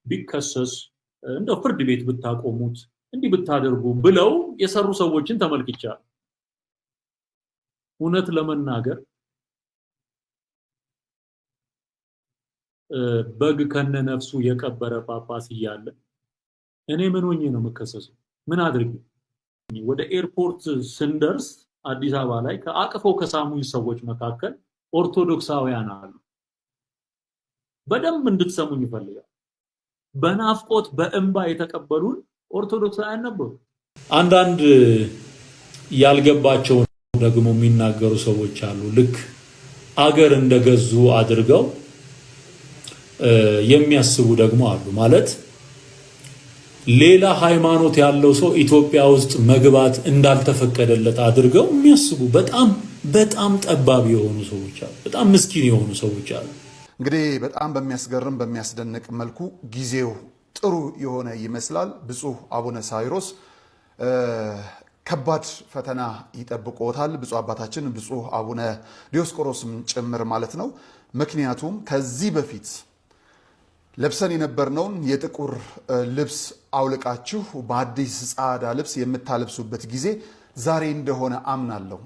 ቢከሰስ እንደው ፍርድ ቤት ብታቆሙት እንዲህ ብታደርጉ ብለው የሰሩ ሰዎችን ተመልክቻለሁ። እውነት ለመናገር በግ ከነነፍሱ የቀበረ ጳጳስ እያለ እኔ ምን ሆኜ ነው የምከሰሰው? ምን አድርጌ? ወደ ኤርፖርት ስንደርስ አዲስ አበባ ላይ ከአቅፈው ከሳሙኝ ሰዎች መካከል ኦርቶዶክሳውያን አሉ። በደንብ እንድትሰሙኝ ይፈልጋል። በናፍቆት በእንባ የተቀበሉን ኦርቶዶክሳውያን ነበሩ። አንዳንድ ያልገባቸው ደግሞ የሚናገሩ ሰዎች አሉ። ልክ አገር እንደገዙ አድርገው የሚያስቡ ደግሞ አሉ። ማለት ሌላ ሃይማኖት ያለው ሰው ኢትዮጵያ ውስጥ መግባት እንዳልተፈቀደለት አድርገው የሚያስቡ በጣም ጠባብ የሆኑ ሰዎች አሉ። በጣም ምስኪን የሆኑ ሰዎች አሉ። እንግዲህ በጣም በሚያስገርም በሚያስደንቅ መልኩ ጊዜው ጥሩ የሆነ ይመስላል። ብፁዕ አቡነ ሳይሮስ ከባድ ፈተና ይጠብቆታል። ብፁዕ አባታችን ብፁዕ አቡነ ዲዮስቆሮስም ጭምር ማለት ነው። ምክንያቱም ከዚህ በፊት ለብሰን የነበርነውን የጥቁር ልብስ አውልቃችሁ በአዲስ ጻዕዳ ልብስ የምታለብሱበት ጊዜ ዛሬ እንደሆነ አምናለሁ።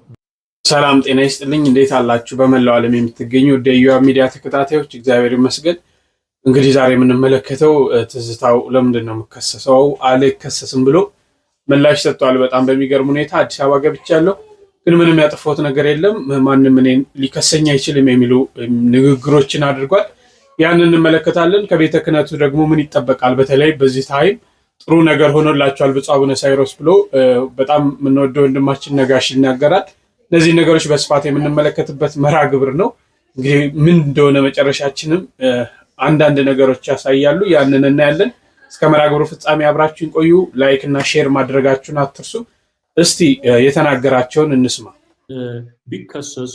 ሰላም ጤና ይስጥልኝ። እንዴት አላችሁ? በመላው ዓለም የምትገኙ የኢዮአብ ሚዲያ ተከታታዮች እግዚአብሔር ይመስገን። እንግዲህ ዛሬ የምንመለከተው ትዝታው ለምንድን ነው የምከሰሰው አልከሰስም ብሎ ምላሽ ሰጥቷል። በጣም በሚገርም ሁኔታ አዲስ አበባ ገብቻለሁ ግን ምንም ያጠፋሁት ነገር የለም፣ ማንም እኔን ሊከሰኝ አይችልም የሚሉ ንግግሮችን አድርጓል። ያንን እንመለከታለን። ከቤተ ክህነቱ ደግሞ ምን ይጠበቃል? በተለይ በዚህ ታይም ጥሩ ነገር ሆኖላቸዋል ብፁዕ አቡነ ሳይሮስ ብሎ በጣም የምንወደው ወንድማችን ነጋሽ ይናገራል። እነዚህ ነገሮች በስፋት የምንመለከትበት መርሃ ግብር ነው። እንግዲህ ምን እንደሆነ መጨረሻችንም አንዳንድ ነገሮች ያሳያሉ። ያንን እናያለን። እስከ መርሃ ግብሩ ፍጻሜ አብራችሁን ቆዩ። ላይክ እና ሼር ማድረጋችሁን አትርሱ። እስቲ የተናገራቸውን እንስማ። ቢከሰስ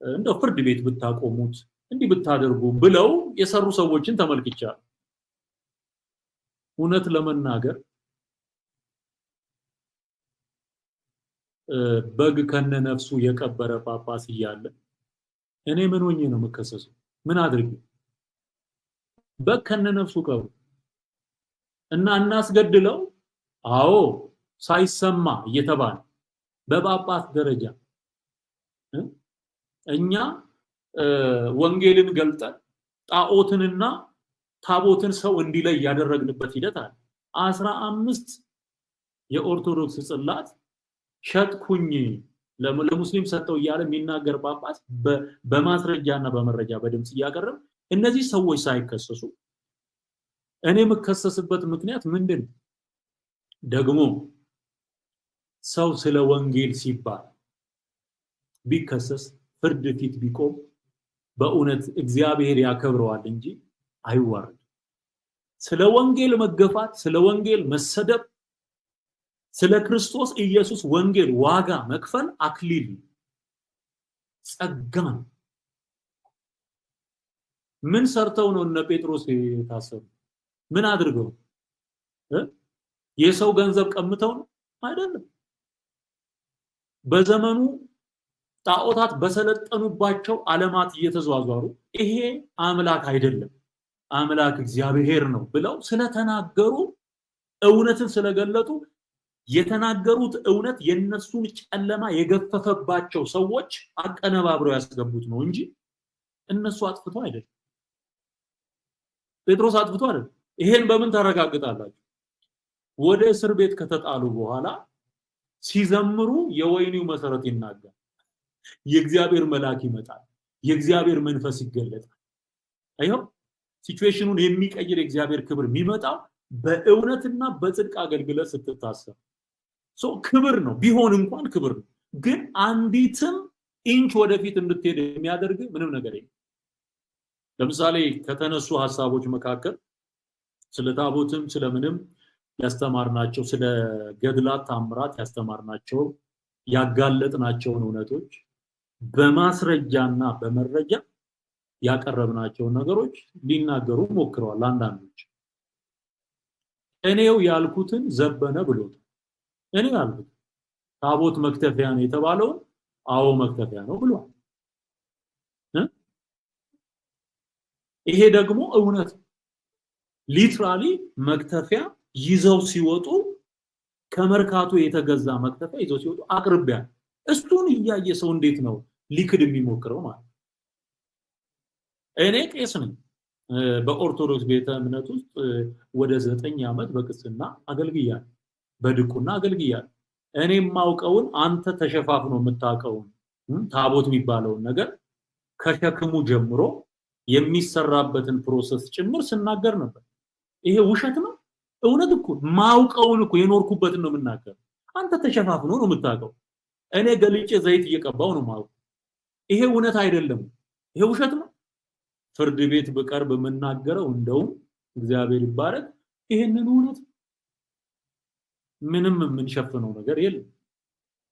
እንደው ፍርድ ቤት ብታቆሙት እንዲህ ብታደርጉ ብለው የሰሩ ሰዎችን ተመልክቻለሁ። እውነት ለመናገር በግ ከነነፍሱ የቀበረ ጳጳስ እያለ እኔ ምን ሆኜ ነው የምከሰሰው? ምን አድርጌ? በግ ከነነፍሱ ቀብሩ እና እናስገድለው? አዎ ሳይሰማ እየተባለ በጳጳስ ደረጃ እኛ ወንጌልን ገልጠን ጣዖትንና ታቦትን ሰው እንዲለይ ያደረግንበት ሂደት አለ። 15 የኦርቶዶክስ ጽላት ሸጥኩኝ ለሙስሊም ሰጠው እያለ የሚናገር ጳጳስ በማስረጃና በመረጃ በድምጽ እያቀረበ እነዚህ ሰዎች ሳይከሰሱ እኔ የምከሰስበት ምክንያት ምንድን ነው? ደግሞ ሰው ስለ ወንጌል ሲባል ቢከሰስ ፍርድ ፊት ቢቆም በእውነት እግዚአብሔር ያከብረዋል እንጂ አይዋረድም። ስለ ወንጌል መገፋት፣ ስለ ወንጌል መሰደብ፣ ስለ ክርስቶስ ኢየሱስ ወንጌል ዋጋ መክፈል አክሊል ጸጋ ነው። ምን ሰርተው ነው እነ ጴጥሮስ የታሰሩ? ምን አድርገው? የሰው ገንዘብ ቀምተው ነው? አይደለም። በዘመኑ ጣዖታት በሰለጠኑባቸው ዓለማት እየተዟዟሩ ይሄ አምላክ አይደለም አምላክ እግዚአብሔር ነው ብለው ስለተናገሩ እውነትን ስለገለጡ የተናገሩት እውነት የነሱን ጨለማ የገፈፈባቸው ሰዎች አቀነባብረው ያስገቡት ነው እንጂ እነሱ አጥፍተው አይደለም። ጴጥሮስ አጥፍቶ አይደለም። ይሄን በምን ታረጋግጣላችሁ? ወደ እስር ቤት ከተጣሉ በኋላ ሲዘምሩ የወይኒው መሰረት ይናጋል። የእግዚአብሔር መልአክ ይመጣል። የእግዚአብሔር መንፈስ ይገለጣል። አይሆን ሲቹዌሽኑን የሚቀይር የእግዚአብሔር ክብር የሚመጣው በእውነትና በጽድቅ አገልግሎት ስትታሰብ ክብር ነው። ቢሆን እንኳን ክብር ነው። ግን አንዲትም ኢንች ወደፊት እንድትሄድ የሚያደርግ ምንም ነገር የለም። ለምሳሌ ከተነሱ ሐሳቦች መካከል ስለ ታቦትም ስለምንም ያስተማርናቸው፣ ስለ ገድላት ታምራት ያስተማርናቸው፣ ያጋለጥናቸውን እውነቶች በማስረጃና በመረጃ ያቀረብናቸው ነገሮች ሊናገሩ ሞክረዋል። አንዳንዶች እኔው ያልኩትን ዘበነ ብሎት እኔው ያልኩት ታቦት መክተፊያ ነው የተባለው አዎ መክተፊያ ነው ብሏል። ይሄ ደግሞ እውነት ሊትራሊ መክተፊያ ይዘው ሲወጡ ከመርካቶ የተገዛ መክተፊያ ይዘው ሲወጡ አቅርቢያ እሱን እያየ ሰው እንዴት ነው ሊክድ የሚሞክረው ማለት? እኔ ቄስ ነኝ። በኦርቶዶክስ ቤተ እምነት ውስጥ ወደ 9 ዓመት በቅስና አገልግያለሁ፣ በድቁና አገልግያለሁ። እኔ የማውቀውን አንተ ተሸፋፍኖ የምታውቀውን ታቦት የሚባለውን ነገር ከሸክሙ ጀምሮ የሚሰራበትን ፕሮሰስ ጭምር ስናገር ነበር። ይሄ ውሸት ነው? እውነት እኮ ማውቀውን እኮ የኖርኩበትን ነው የምናገር። አንተ ተሸፋፍኖ ነው የምታውቀው፣ እኔ ገልጬ ዘይት እየቀባው ነው ማውቀው። ይሄ እውነት አይደለም፣ ይሄ ውሸት ነው። ፍርድ ቤት በቀርብ የምናገረው እንደውም እግዚአብሔር ይባረክ ይሄንን እውነት ምንም የምንሸፍነው ነገር የለም።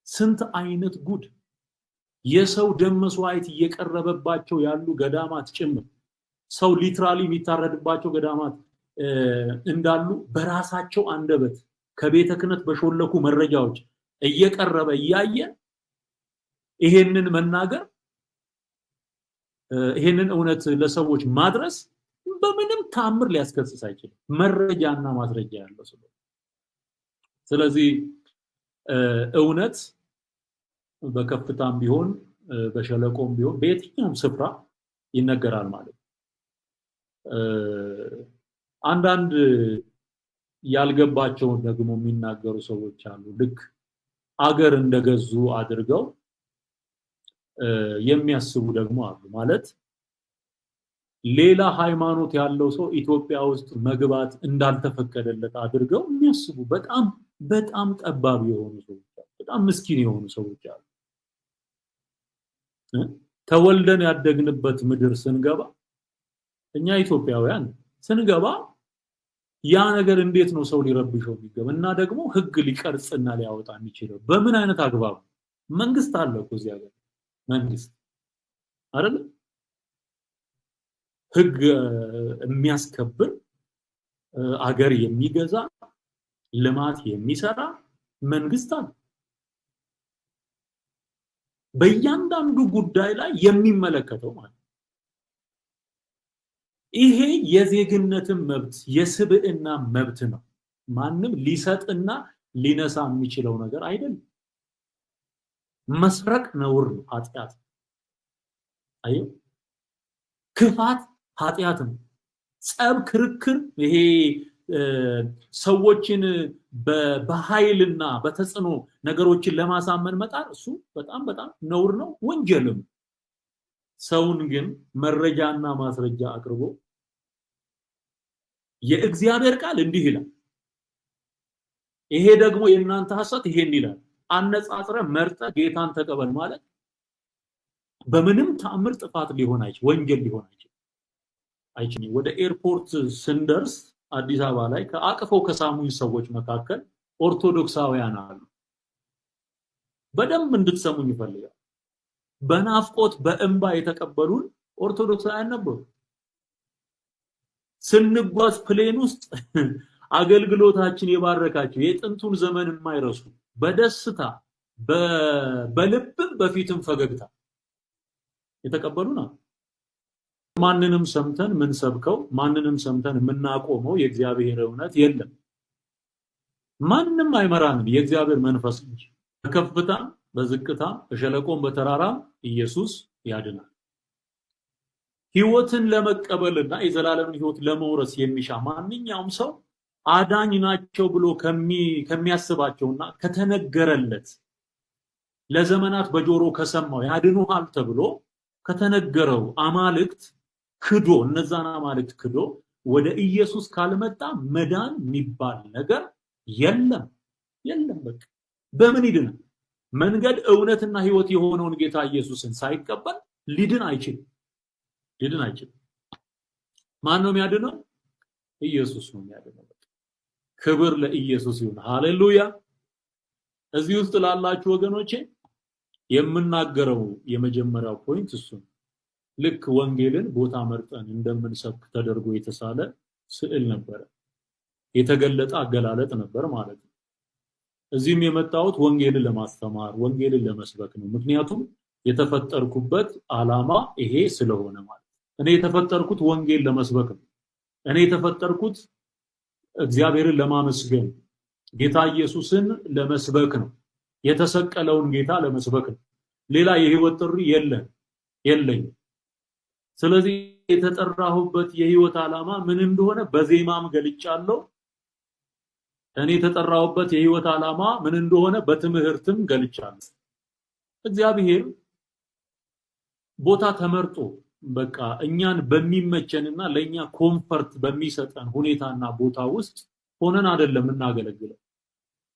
ስንት አይነት ጉድ የሰው ደም መስዋዕት እየቀረበባቸው ያሉ ገዳማት ጭምር ሰው ሊትራሊ የሚታረድባቸው ገዳማት እንዳሉ በራሳቸው አንደበት ከቤተ ክህነት በሾለኩ መረጃዎች እየቀረበ እያየ ይሄንን መናገር ይሄንን እውነት ለሰዎች ማድረስ በምንም ታምር ሊያስከስስ አይችልም፣ መረጃና ማስረጃ ያለው ስለሆነ። ስለዚህ እውነት በከፍታም ቢሆን በሸለቆም ቢሆን በየትኛውም ስፍራ ይነገራል ማለት ነው። አንዳንድ ያልገባቸውን ደግሞ የሚናገሩ ሰዎች አሉ። ልክ አገር እንደገዙ አድርገው የሚያስቡ ደግሞ አሉ። ማለት ሌላ ሃይማኖት ያለው ሰው ኢትዮጵያ ውስጥ መግባት እንዳልተፈቀደለት አድርገው የሚያስቡ በጣም ጠባብ የሆኑ ሰዎች አሉ። በጣም ምስኪን የሆኑ ሰዎች አሉ። ተወልደን ያደግንበት ምድር ስንገባ እኛ ኢትዮጵያውያን ስንገባ ያ ነገር እንዴት ነው ሰው ሊረብሸው የሚገባ? እና ደግሞ ህግ ሊቀርጽና ሊያወጣ የሚችለው በምን አይነት አግባብ? መንግስት አለ እኮ እዚህ ሀገር መንግስት አይደል? ህግ የሚያስከብር አገር የሚገዛ ልማት የሚሰራ መንግስት አለ። በእያንዳንዱ ጉዳይ ላይ የሚመለከተው ማለት ይሄ የዜግነትን መብት የስብዕና መብት ነው። ማንም ሊሰጥና ሊነሳ የሚችለው ነገር አይደለም። መስረቅ ነውር ነው፣ ኃጢአት። አየው፣ ክፋት ኃጢአት ነው። ጸብ፣ ክርክር፣ ይሄ ሰዎችን በኃይልና በተጽዕኖ ነገሮችን ለማሳመን መጣር እሱ በጣም ነውር ነው፣ ወንጀልም። ሰውን ግን መረጃና ማስረጃ አቅርቦ የእግዚአብሔር ቃል እንዲህ ይላል፣ ይሄ ደግሞ የእናንተ ሐሰት ይሄን ይላል፣ አነጻጽረ መርጠ ጌታን ተቀበል ማለት በምንም ተአምር ጥፋት ሊሆን አይችል፣ ወንጀል ሊሆን አይችል። ወደ ኤርፖርት ስንደርስ አዲስ አበባ ላይ ከአቅፈው ከሳሙኝ ሰዎች መካከል ኦርቶዶክሳውያን አሉ። በደንብ እንድትሰሙኝ ይፈልጋል። በናፍቆት በእንባ የተቀበሉን ኦርቶዶክሳውያን ነበሩ። ስንጓዝ ፕሌን ውስጥ አገልግሎታችን የባረካቸው የጥንቱን ዘመን የማይረሱ በደስታ በልብም በፊትም ፈገግታ የተቀበሉና ማንንም ሰምተን ምን ሰብከው ማንንም ሰምተን የምናቆመው የእግዚአብሔር እውነት የለም። ማንንም አይመራንም የእግዚአብሔር መንፈስ እንጂ። በከፍታ በዝቅታ በሸለቆም በተራራ ኢየሱስ ያድናል። ህይወትን ለመቀበልና የዘላለምን ህይወት ለመውረስ የሚሻ ማንኛውም ሰው አዳኝ ናቸው ብሎ ከሚያስባቸውና ከተነገረለት ለዘመናት በጆሮ ከሰማው ያድኑሃል ተብሎ ከተነገረው አማልክት ክዶ እነዛን አማልክት ክዶ ወደ ኢየሱስ ካልመጣ መዳን የሚባል ነገር የለም። በቃ በምን ይድናል? መንገድ እውነትና ህይወት የሆነውን ጌታ ኢየሱስን ሳይቀበል ሊድን አይችልም። ማን ነው የሚያድነው? ኢየሱስ ነው የሚያድነው። ክብር ለኢየሱስ ይሁን። ሃሌሉያ። እዚህ ውስጥ ላላችሁ ወገኖቼ የምናገረው የመጀመሪያው ፖይንት እሱ ነው። ልክ ወንጌልን ቦታ መርጠን እንደምንሰብክ ተደርጎ የተሳለ ስዕል ነበር፣ የተገለጠ አገላለጥ ነበር ማለት ነው። እዚህም የመጣሁት ወንጌልን ለማስተማር ወንጌልን ለመስበክ ነው። ምክንያቱም የተፈጠርኩበት ዓላማ ይሄ ስለሆነ ማለት ነው። እኔ የተፈጠርኩት ወንጌል ለመስበክ ነው እኔ የተፈጠርኩት እግዚአብሔርን ለማመስገን ጌታ ኢየሱስን ለመስበክ ነው። የተሰቀለውን ጌታ ለመስበክ ነው። ሌላ የህይወት ጥሪ የለኝም። ስለዚህ የተጠራሁበት የህይወት ዓላማ ምን እንደሆነ በዜማም ገልጫለሁ። እኔ የተጠራሁበት የህይወት ዓላማ ምን እንደሆነ በትምህርትም ገልጫለሁ። እግዚአብሔር ቦታ ተመርጦ በቃ እኛን በሚመቸንና ለኛ ኮምፈርት በሚሰጠን ሁኔታና ቦታ ውስጥ ሆነን አይደለም እናገለግለው።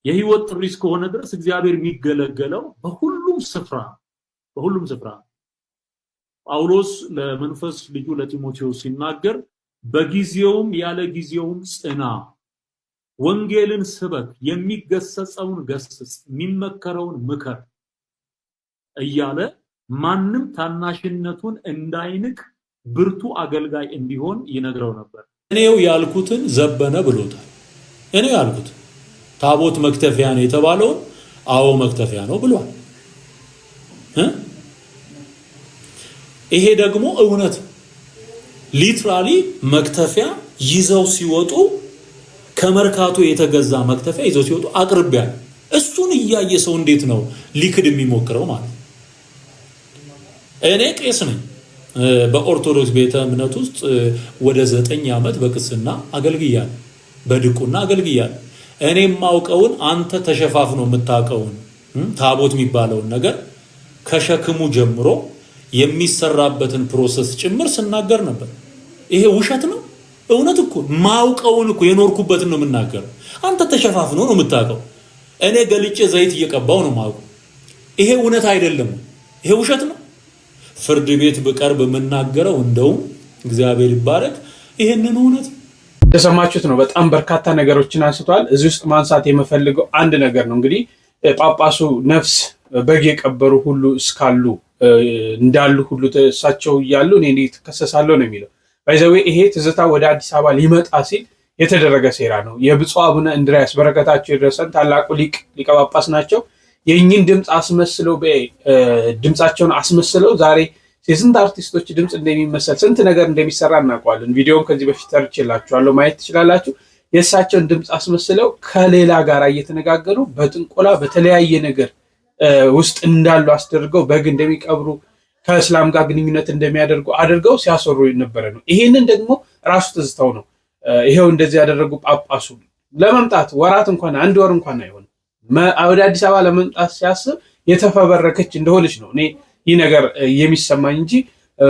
የህይወት ጥሪ እስከሆነ ድረስ እግዚአብሔር የሚገለገለው በሁሉም ስፍራ ጳውሎስ ለመንፈስ ልጁ ለጢሞቴዎስ ሲናገር በጊዜውም ያለ ጊዜውም ጽና፣ ወንጌልን ስበክ፣ የሚገሰጸውን ገስጽ፣ የሚመከረውን ምከር እያለ ማንም ታናሽነቱን እንዳይንቅ ብርቱ አገልጋይ እንዲሆን ይነግረው ነበር። እኔው ያልኩትን ዘበነ ብሎታል። እኔው ያልኩት ታቦት መክተፊያ ነው የተባለው አዎ መክተፊያ ነው ብሏል። ይሄ ደግሞ እውነት ሊትራሊ መክተፊያ ይዘው ሲወጡ ከመርካቶ የተገዛ መክተፊያ ይዘው ሲወጡ አቅርቢያለሁ። እሱን እያየ ሰው እንዴት ነው ሊክድ የሚሞክረው ማለት? እኔ ቄስ ነኝ። በኦርቶዶክስ ቤተ እምነት ውስጥ ወደ 9 ዓመት በቅስና አገልግያለሁ፣ በድቁና አገልግያለሁ። እኔ የማውቀውን አንተ ተሸፋፍኖ የምታውቀውን ታቦት የሚባለውን ነገር ከሸክሙ ጀምሮ የሚሰራበትን ፕሮሰስ ጭምር ስናገር ነበር። ይሄ ውሸት ነው? እውነት እኮ ማውቀውን እኮ የኖርኩበትን ነው የምናገረው። አንተ ተሸፋፍኖ ነው የምታውቀው፣ እኔ ገልጬ ዘይት እየቀባው ነው የማውቀው። ይሄ እውነት አይደለም? ይሄ ውሸት ነው? ፍርድ ቤት ብቀርብ የምናገረው እንደውም እግዚአብሔር ይባረክ ይሄንን እውነት እንደሰማችሁት ነው። በጣም በርካታ ነገሮችን አንስቷል። እዚህ ውስጥ ማንሳት የምፈልገው አንድ ነገር ነው። እንግዲህ ጳጳሱ ነፍስ በግ የቀበሩ ሁሉ እስካሉ እንዳሉ ሁሉ እሳቸው እያሉ እኔ እንዴት ተከሰሳለሁ ነው የሚለው። ባይዘዌ ይሄ ትዝታ ወደ አዲስ አበባ ሊመጣ ሲል የተደረገ ሴራ ነው። የብፁዕ አቡነ እንድርያስ በረከታቸው ይድረሰን ታላቁ ሊቀ ጳጳስ ናቸው። የእኚህን ድምፅ አስመስለው ድምፃቸውን አስመስለው ዛሬ የስንት አርቲስቶች ድምፅ እንደሚመሰል ስንት ነገር እንደሚሰራ እናውቀዋለን። ቪዲዮውን ከዚህ በፊት ሰርቼላችኋለሁ፣ ማየት ትችላላችሁ። የእሳቸውን ድምፅ አስመስለው ከሌላ ጋር እየተነጋገሩ በጥንቆላ በተለያየ ነገር ውስጥ እንዳሉ አስደርገው በግ እንደሚቀብሩ ከእስላም ጋር ግንኙነት እንደሚያደርጉ አድርገው ሲያሰሩ የነበረ ነው። ይሄንን ደግሞ ራሱ ትዝታው ነው። ይሄው እንደዚህ ያደረጉ ጳጳሱ ለመምጣት ወራት እንኳን 1 ወር እንኳን አይሆንም ወደ አዲስ አበባ ለመምጣት ሲያስብ የተፈበረከች እንደሆነች ነው እኔ ይህ ነገር የሚሰማኝ እንጂ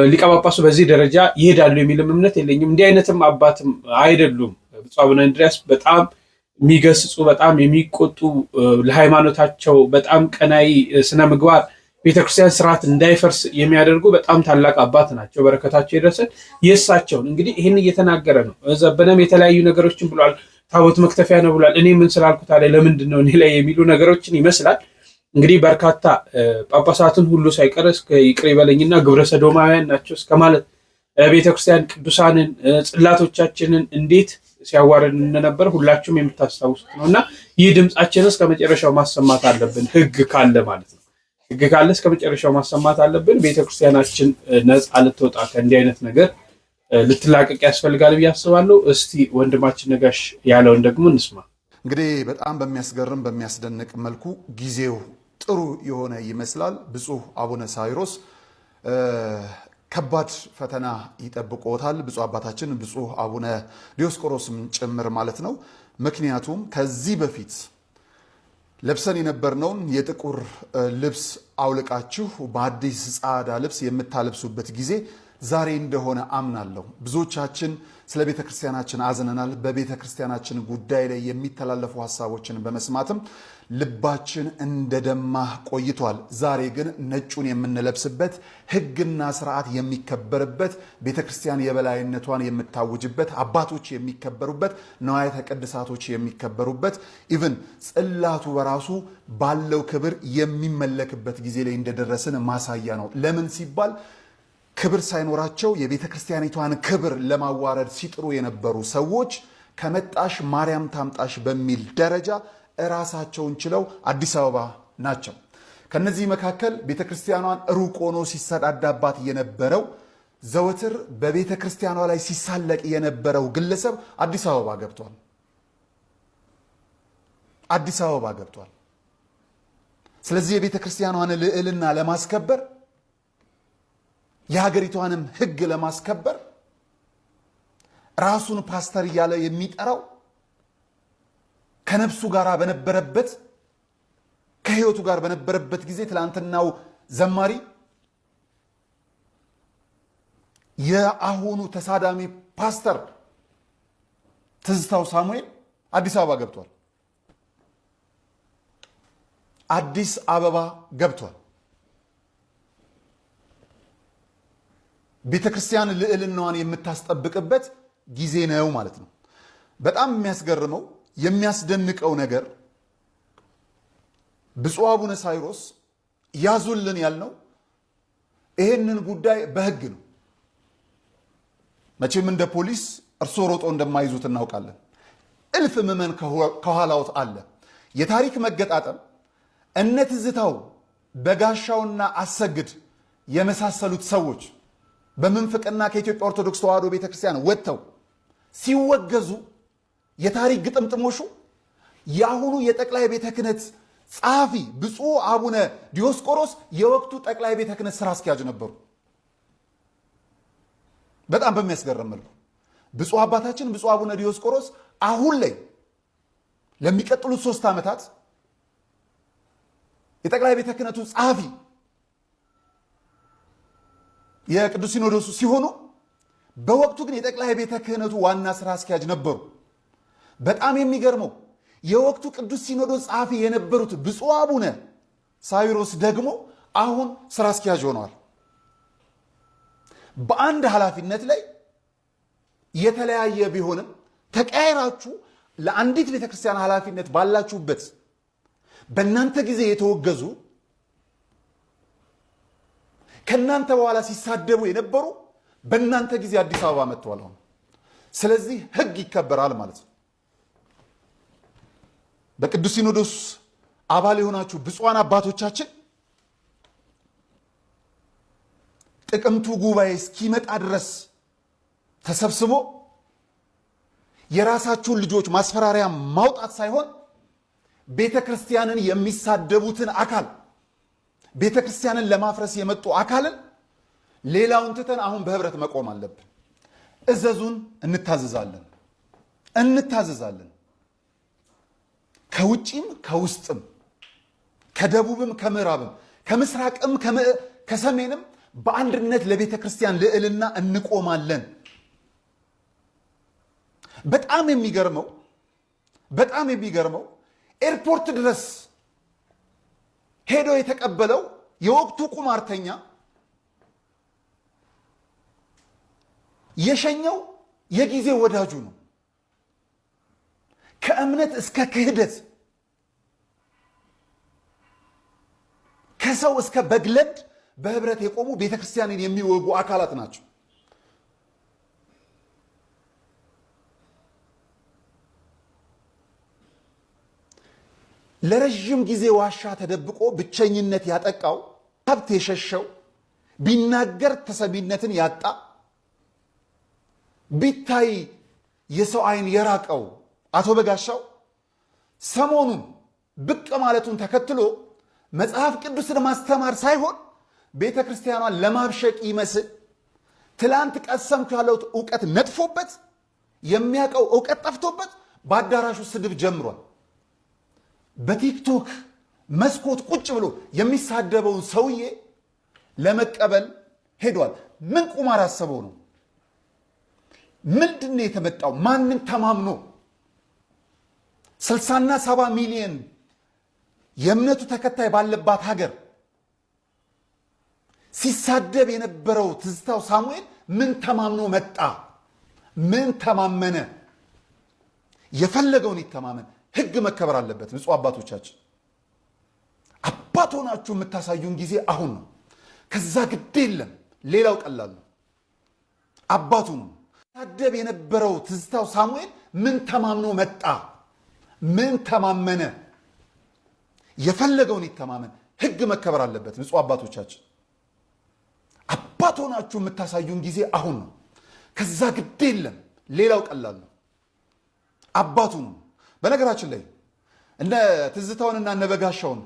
ሊቀ ጳጳሱ በዚህ ደረጃ ይሄዳሉ የሚልም እምነት የለኝም። እንዲህ አይነትም አባትም አይደሉም። ብፁዕ አቡነ እንድርያስ በጣም የሚገስጹ በጣም የሚቆጡ ለሃይማኖታቸው በጣም ቀናይ ስነ ምግባር ቤተክርስቲያን ስርዓት እንዳይፈርስ የሚያደርጉ በጣም ታላቅ አባት ናቸው። በረከታቸው ይድረሰን። የእሳቸውን እንግዲህ ይህን እየተናገረ ነው። ዘበነም የተለያዩ ነገሮችን ብሏል። ታቦት መክተፊያ ነው ብሏል። እኔ ምን ስላልኩት አለ ለምንድን ነው እኔ ላይ የሚሉ ነገሮችን ይመስላል። እንግዲህ በርካታ ጳጳሳትን ሁሉ ሳይቀር ይቅር ይበለኝና ግብረ ሰዶማውያን ናቸው እስከ ማለት ቤተክርስቲያን ቅዱሳንን ጽላቶቻችንን እንዴት ሲያዋረድ እንደነበር ሁላችሁም የምታስታውሱት ነው። እና ይህ ድምጻችን እስከ መጨረሻው ማሰማት አለብን። ህግ ካለ ማለት ነው። ህግ ካለ እስከ መጨረሻው ማሰማት አለብን። ቤተክርስቲያናችን ነፃ ልትወጣ ከእንዲህ አይነት ነገር ልትላቀቅ ያስፈልጋል ብዬ አስባለሁ። እስቲ ወንድማችን ነጋሽ ያለውን ደግሞ እንስማ። እንግዲህ በጣም በሚያስገርም በሚያስደንቅ መልኩ ጊዜው ጥሩ የሆነ ይመስላል። ብፁዕ አቡነ ሳይሮስ ከባድ ፈተና ይጠብቆታል። ብፁዕ አባታችን ብፁዕ አቡነ ዲዮስቆሮስም ጭምር ማለት ነው። ምክንያቱም ከዚህ በፊት ለብሰን የነበርነውን የጥቁር ልብስ አውልቃችሁ በአዲስ ጻዕዳ ልብስ የምታለብሱበት ጊዜ ዛሬ እንደሆነ አምናለሁ። ብዙዎቻችን ስለ ቤተ ክርስቲያናችን አዝነናል። በቤተ ክርስቲያናችን ጉዳይ ላይ የሚተላለፉ ሀሳቦችን በመስማትም ልባችን እንደደማ ቆይቷል። ዛሬ ግን ነጩን የምንለብስበት ሕግና ስርዓት የሚከበርበት ቤተ ክርስቲያን የበላይነቷን የምታውጅበት አባቶች የሚከበሩበት ነዋያተ ቅድሳቶች የሚከበሩበት ኢቭን ጽላቱ በራሱ ባለው ክብር የሚመለክበት ጊዜ ላይ እንደደረስን ማሳያ ነው። ለምን ሲባል ክብር ሳይኖራቸው የቤተ ክርስቲያኒቷን ክብር ለማዋረድ ሲጥሩ የነበሩ ሰዎች ከመጣሽ ማርያም ታምጣሽ በሚል ደረጃ እራሳቸውን ችለው አዲስ አበባ ናቸው። ከነዚህ መካከል ቤተ ክርስቲያኗን ሩቅ ሆኖ ሲሰዳዳባት የነበረው ዘወትር በቤተ ክርስቲያኗ ላይ ሲሳለቅ የነበረው ግለሰብ አዲስ አበባ ገብቷል። አዲስ አበባ ገብቷል። ስለዚህ የቤተ ክርስቲያኗን ልዕልና ለማስከበር የሀገሪቷንም ሕግ ለማስከበር ራሱን ፓስተር እያለ የሚጠራው ከነፍሱ ጋር በነበረበት ከህይወቱ ጋር በነበረበት ጊዜ ትላንትናው ዘማሪ የአሁኑ ተሳዳሚ ፓስተር ትዝታው ሳሙኤል አዲስ አበባ ገብቷል። አዲስ አበባ ገብቷል። ቤተክርስቲያን ልዕልናዋን የምታስጠብቅበት ጊዜ ነው ማለት ነው። በጣም የሚያስገርመው የሚያስደንቀው ነገር ብፁዕ አቡነ ሳይሮስ ያዙልን ያልነው ይሄንን ጉዳይ በህግ ነው። መቼም እንደ ፖሊስ እርሶ ሮጦ እንደማይዙት እናውቃለን። እልፍ ምዕመን ከኋላውት አለ። የታሪክ መገጣጠም እነ ትዝታው በጋሻውና አሰግድ የመሳሰሉት ሰዎች በምንፍቅና ከኢትዮጵያ ኦርቶዶክስ ተዋሕዶ ቤተክርስቲያን ወጥተው ሲወገዙ የታሪክ ግጥምጥሞሹ የአሁኑ የጠቅላይ ቤተ ክህነት ጸሐፊ ብፁዕ አቡነ ዲዮስቆሮስ የወቅቱ ጠቅላይ ቤተ ክህነት ስራ አስኪያጅ ነበሩ። በጣም በሚያስገርም መልኩ ብፁዕ አባታችን ብፁዕ አቡነ ዲዮስቆሮስ አሁን ላይ ለሚቀጥሉት 3 ዓመታት የጠቅላይ ቤተ ክህነቱ ጸሐፊ የቅዱስ ሲኖዶሱ ሲሆኑ በወቅቱ ግን የጠቅላይ ቤተ ክህነቱ ዋና ስራ አስኪያጅ ነበሩ። በጣም የሚገርመው የወቅቱ ቅዱስ ሲኖዶስ ጸሐፊ የነበሩት ብፁዕ አቡነ ሳዊሮስ ደግሞ አሁን ስራ አስኪያጅ ሆነዋል። በአንድ ኃላፊነት ላይ የተለያየ ቢሆንም ተቀያይራችሁ ለአንዲት ቤተክርስቲያን ኃላፊነት ባላችሁበት በእናንተ ጊዜ የተወገዙ ከእናንተ በኋላ ሲሳደቡ የነበሩ በእናንተ ጊዜ አዲስ አበባ መጥተዋል። አሁን ስለዚህ ህግ ይከበራል ማለት ነው። በቅዱስ ሲኖዶስ አባል የሆናችሁ ብፁዓን አባቶቻችን ጥቅምቱ ጉባኤ እስኪመጣ ድረስ ተሰብስቦ የራሳችሁን ልጆች ማስፈራሪያ ማውጣት ሳይሆን ቤተ ክርስቲያንን የሚሳደቡትን አካል ቤተ ክርስቲያንን ለማፍረስ የመጡ አካልን ሌላውን ትተን አሁን በህብረት መቆም አለብን። እዘዙን፣ እንታዘዛለን። ከውጪም ከውስጥም ከደቡብም ከምዕራብም ከምስራቅም ከሰሜንም በአንድነት ለቤተ ክርስቲያን ልዕልና እንቆማለን። በጣም የሚገርመው ኤርፖርት ድረስ ሄዶ የተቀበለው የወቅቱ ቁማርተኛ የሸኘው የጊዜ ወዳጁ ነው። ከእምነት እስከ ክህደት ከሰው እስከ በግለድ በህብረት የቆሙ ቤተክርስቲያንን የሚወጉ አካላት ናቸው። ለረጅም ጊዜ ዋሻ ተደብቆ ብቸኝነት ያጠቃው ሀብት የሸሸው ቢናገር ተሰሚነትን ያጣ ቢታይ የሰው አይን የራቀው አቶ በጋሻው ሰሞኑን ብቅ ማለቱን ተከትሎ መጽሐፍ ቅዱስን ማስተማር ሳይሆን ቤተ ክርስቲያኗን ለማብሸቅ ይመስል ትላንት ቀሰምኩ ያለው ዕውቀት ነጥፎበት የሚያውቀው ዕውቀት ጠፍቶበት በአዳራሹ ስድብ ጀምሯል። በቲክቶክ መስኮት ቁጭ ብሎ የሚሳደበውን ሰውዬ ለመቀበል ሄዷል። ምን ቁማር አሰበው ነው? ምንድን ነው የተመጣው? ማንን ተማምኖ 60 እና 70 ሚሊዮን የእምነቱ ተከታይ ባለባት ሀገር ሲሳደብ የነበረው ትዝታው ሳሙኤል ምን ተማምኖ መጣ? ምን ተማመነ? የፈለገውን ይተማመን። ህግ መከበር አለበት። ብፁዕ አባቶቻችን አባት ሆናችሁ የምታሳዩን ጊዜ አሁን ነው። ከዛ ግድ የለም። ሌላው ቀላል ነው። አባቱ ነው። ሲሳደብ የነበረው ትዝታው ሳሙኤል ምን ተማምኖ መጣ? ምን ተማመነ? የፈለገውን ይተማመን። ህግ መከበር አለበት። ብፁዕ አባቶቻችን አባት ሆናችሁ የምታሳዩን ጊዜ አሁን ነው። ከዛ ግድ የለም ሌላው ቀላል ነው። አባቱ ነው። በነገራችን ላይ እነ ትዝታውንና እነ በጋሻውን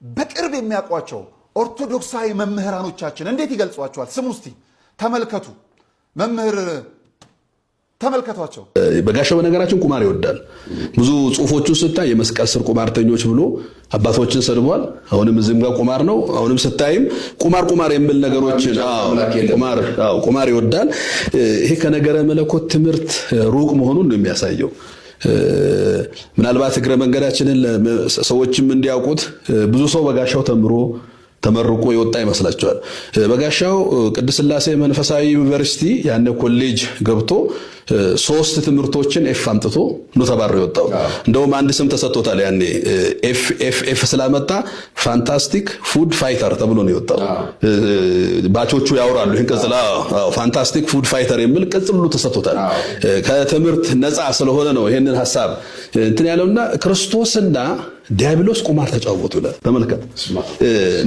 በቅርብ የሚያውቋቸው ኦርቶዶክሳዊ መምህራኖቻችን እንዴት ይገልጿቸዋል? ስሙ እስቲ ተመልከቱ። መምህር ተመልከቷቸው። በጋሻው በነገራችን ቁማር ይወዳል። ብዙ ጽሁፎቹን ስታይ የመስቀል ስር ቁማርተኞች ብሎ አባቶችን ሰድቧል። አሁንም እዚህም ጋር ቁማር ነው። አሁንም ስታይም ቁማር የሚል ነገሮችን ቁማር ይወዳል። ይሄ ከነገረ መለኮት ትምህርት ሩቅ መሆኑን ነው የሚያሳየው። ምናልባት እግረ መንገዳችንን ሰዎችም እንዲያውቁት ብዙ ሰው በጋሻው ተመርቆ የወጣ ይመስላችኋል። በጋሻው ቅድስት ሥላሴ መንፈሳዊ ዩኒቨርሲቲ ያነ ኮሌጅ ገብቶ 3 ትምህርቶችን ኤፍ አምጥቶ ነው ተባረው የወጣው። እንደውም አንድ ስም ተሰጥቶታል። ያኔ ኤፍ ስላመጣ ፋንታስቲክ ፉድ ፋይተር ተብሎ ነው የወጣው። ባቾቹ ያወራሉ ይሄን ቅጽላ ፋንታስቲክ ፉድ ፋይተር የሚል ቅጽል ሁሉ ተሰጥቶታል። ከትምህርት ነፃ ስለሆነ ነው ይሄንን ሐሳብ እንትን ያለውና ክርስቶስና ዲያብሎስ ቁማር ተጫወቱ ይላል። ተመልከት።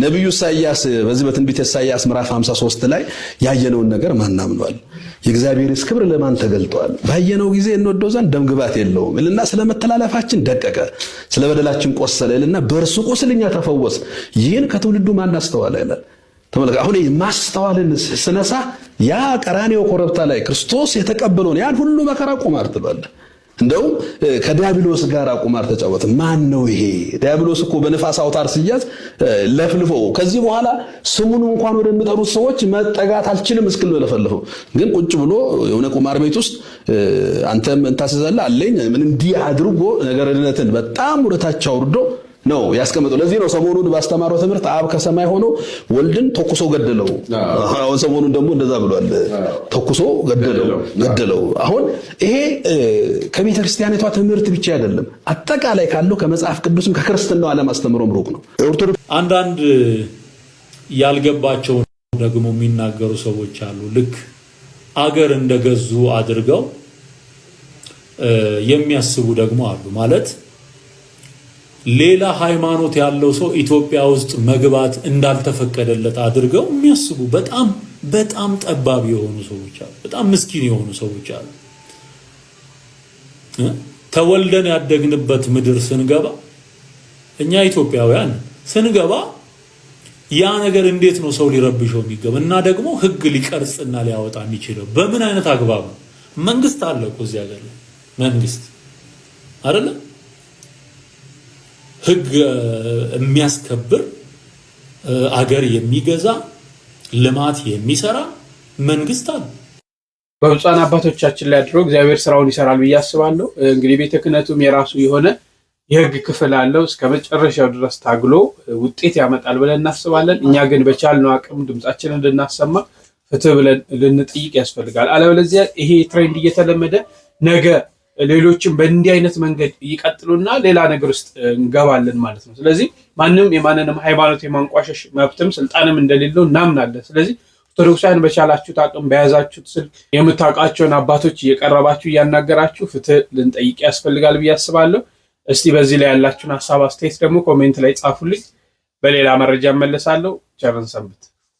ነብዩ ኢሳይያስ በዚህ በትንቢተ ኢሳይያስ ምዕራፍ 53 ላይ ያየነውን ነገር ማን አምኗል? የእግዚአብሔርስ ክብር ለማን ተገልጧል? ባየነው ጊዜ እንወደው ዘንድ ደምግባት የለውም እልና ስለመተላለፋችን ደቀቀ፣ ስለበደላችን ቆሰለ እልና በእርሱ ቁስል እኛ ተፈወስ። ይህን ከትውልዱ ማን አስተዋለ ይላል። ተመልከት። አሁን ማስተዋልን ስነሳ ያ ቀራንዮ ኮረብታ ላይ ክርስቶስ የተቀበለውን ያን ሁሉ መከራ ቁማር ትላለህ። እንደውም ከዲያብሎስ ጋር ቁማር ተጫወተ። ማን ነው ይሄ? ዲያብሎስ እኮ በነፋስ አውታር ሲያዝ ለፍልፎ ከዚህ በኋላ ስሙን እንኳን ወደሚጠሩት ሰዎች መጠጋት አልችልም እስክል ነው ለፈልፈው። ግን ቁጭ ብሎ የሆነ ቁማር ቤት ውስጥ አንተም እንታሰዛለህ አለኝ ምን እንዲህ አድርጎ ነገርነትን በጣም ወደታች አውርዶ ነው ያስቀመጠው። ለዚህ ነው ሰሞኑን ባስተማረው ትምህርት አብ ከሰማይ ሆኖ ወልድን ተኩሶ ገደለው። አሁን ሰሞኑን ደግሞ እንደዛ ብሏል፣ ተኩሶ ገደለው። አሁን ይሄ ከቤተ ክርስቲያኒቷ ትምህርት ብቻ አይደለም፣ አጠቃላይ ካለው ከመጽሐፍ ቅዱስም ከክርስትናው ዓለም አስተምሮም ሩቅ ነው። አንዳንድ ያልገባቸው ደግሞ የሚናገሩ ሰዎች አሉ። ልክ አገር እንደገዙ አድርገው የሚያስቡ ደግሞ አሉ። ማለት ሌላ ሃይማኖት ያለው ሰው ኢትዮጵያ ውስጥ መግባት እንዳልተፈቀደለት አድርገው የሚያስቡ በጣም ጠባብ የሆኑ ሰዎች አሉ። በጣም ምስኪን የሆኑ ሰዎች አሉ። ተወልደን ያደግንበት ምድር ስንገባ እኛ ኢትዮጵያውያን ስንገባ ያ ነገር እንዴት ነው ሰው ሊረብሸው የሚገባ እና ደግሞ ህግ ሊቀርጽና ሊያወጣ የሚችለው በምን አይነት አግባብ ነው? መንግስት አለ እኮ እዚህ ሀገር ላይ መንግስት አይደለ? ህግ የሚያስከብር አገር የሚገዛ ልማት የሚሰራ መንግስት አለ። በብፁዓን አባቶቻችን ላይ አድሮ እግዚአብሔር ስራውን ይሰራል ብዬ አስባለሁ። እንግዲህ ቤተ ክህነቱም የራሱ የሆነ የህግ ክፍል አለው። እስከ መጨረሻው ድረስ ታግሎ ውጤት ያመጣል ብለን እናስባለን። እኛ ግን በቻልነው አቅም ድምጻችንን እንድናሰማ ፍትህ ብለን ልንጠይቅ ያስፈልጋል። አለበለዚያ ይሄ ትሬንድ እየተለመደ ነገ ሌሎችም በእንዲህ አይነት መንገድ ይቀጥሉና ሌላ ነገር ውስጥ እንገባለን ማለት ነው። ስለዚህ ማንም የማንንም ሃይማኖት የማንቋሸሽ መብትም ስልጣንም እንደሌለው እናምናለን። ስለዚህ ኦርቶዶክሳውያን በቻላችሁት አቅም በያዛችሁት ስልክ የምታውቃቸውን አባቶች እየቀረባችሁ እያናገራችሁ ፍትህ ልንጠይቅ ያስፈልጋል ብዬ አስባለሁ። እስቲ በዚህ ላይ ያላችሁን ሐሳብ አስተያየት ደግሞ ኮሜንት ላይ ጻፉልኝ። በሌላ መረጃ እመለሳለሁ። ቸርን ሰንብት።